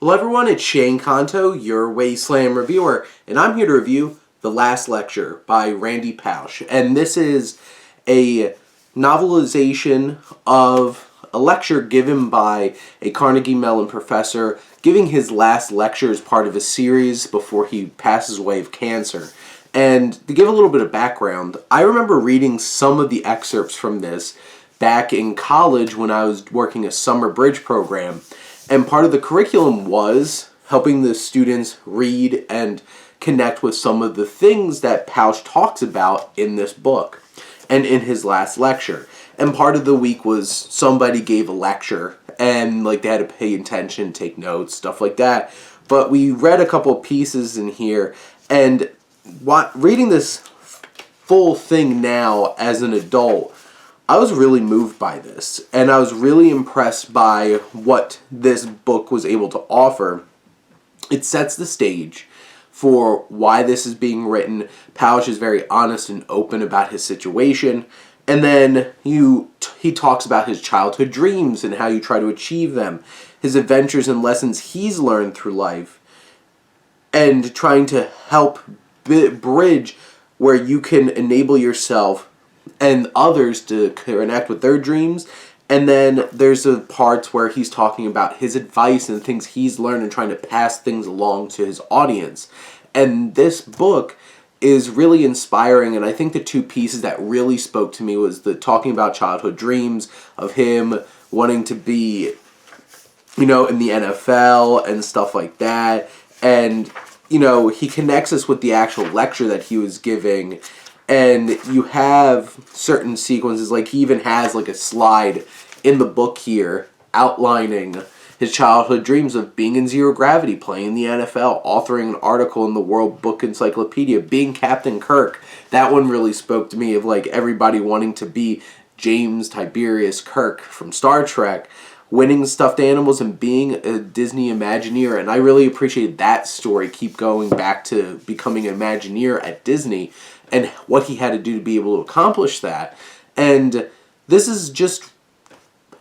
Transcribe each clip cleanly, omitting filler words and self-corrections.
Hello everyone, it's Shane Kanto, your Wasteland reviewer, and I'm here to review The Last Lecture by Randy Pausch. And this is a novelization of a lecture given by a Carnegie Mellon professor, giving his last lecture as part of a series before he passes away of cancer. And to give a little bit of background, I remember reading some of the excerpts from this back in college when I was working a summer bridge program. And part of the curriculum was helping the students read and connect with some of the things that Pausch talks about in this book and in his last lecture. And part of the week was somebody gave a lecture and they had to pay attention, take notes, stuff like that. But we read a couple of pieces in here, and reading this full thing now as an adult, I was really moved by this, and I was really impressed by what this book was able to offer. It sets the stage for why this is being written. Pausch is very honest and open about his situation, and then he talks about his childhood dreams and how you try to achieve them, his adventures and lessons he's learned through life, and trying to help bridge where you can enable yourself and others to connect with their dreams. And then there's a part where he's talking about his advice and things he's learned and trying to pass things along to his audience. And this book is really inspiring, and I think the two pieces that really spoke to me was the talking about childhood dreams of him wanting to be, in the NFL and stuff like that. And, he connects us with the actual lecture that he was giving. And you have certain sequences, he even has a slide in the book here outlining his childhood dreams of being in zero gravity, playing in the NFL, authoring an article in the World Book Encyclopedia, being Captain Kirk. That one really spoke to me of everybody wanting to be James Tiberius Kirk from Star Trek, winning stuffed animals and being a Disney Imagineer. And I really appreciated that story, keep going back to becoming an Imagineer at Disney and what he had to do to be able to accomplish that. And this is just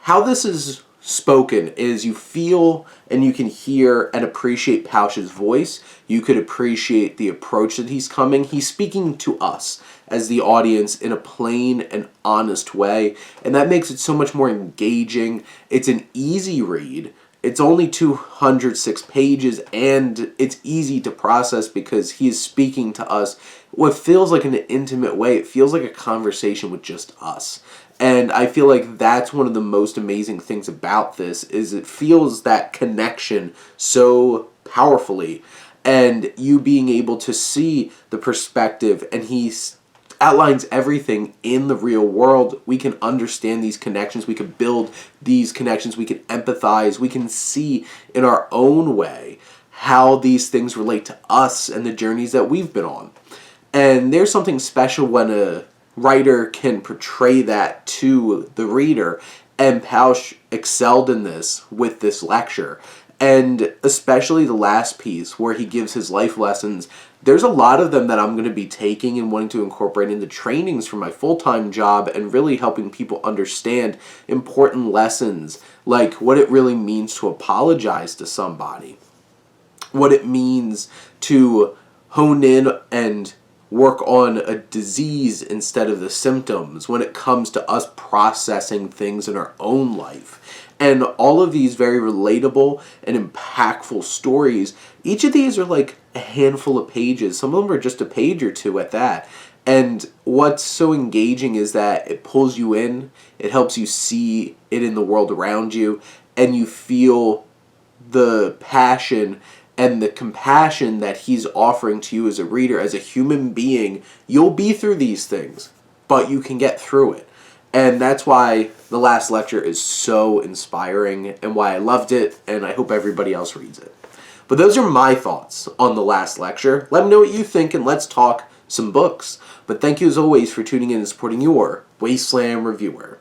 how this is spoken is you feel and you can hear and appreciate Pausch's voice. You could appreciate the approach that he's coming. He's speaking to us as the audience in a plain and honest way, and that makes it so much more engaging. It's an easy read. It's only 206 pages, and it's easy to process because he is speaking to us what feels like an intimate way. It feels like a conversation with just us. And I feel like that's one of the most amazing things about this is it feels that connection so powerfully, and you being able to see the perspective, and he's outlines everything in the real world. We can understand these connections. We can build these connections. We can empathize. We can see in our own way how these things relate to us and the journeys that we've been on. And there's something special when a writer can portray that to the reader, and Pausch excelled in this with this lecture. And especially the last piece where he gives his life lessons. There's a lot of them that I'm going to be taking and wanting to incorporate into trainings for my full-time job and really helping people understand important lessons like what it really means to apologize to somebody, what it means to hone in and work on a disease instead of the symptoms when it comes to us processing things in our own life. And all of these very relatable and impactful stories, each of these are a handful of pages. Some of them are just a page or two at that. And what's so engaging is that it pulls you in, it helps you see it in the world around you, and you feel the passion and the compassion that he's offering to you as a reader, as a human being. You'll be through these things, but you can get through it. And that's why the last lecture is so inspiring and why I loved it, and I hope everybody else reads it. But those are my thoughts on the last lecture. Let me know what you think, and let's talk some books. But thank you as always for tuning in and supporting your Wasteland reviewer.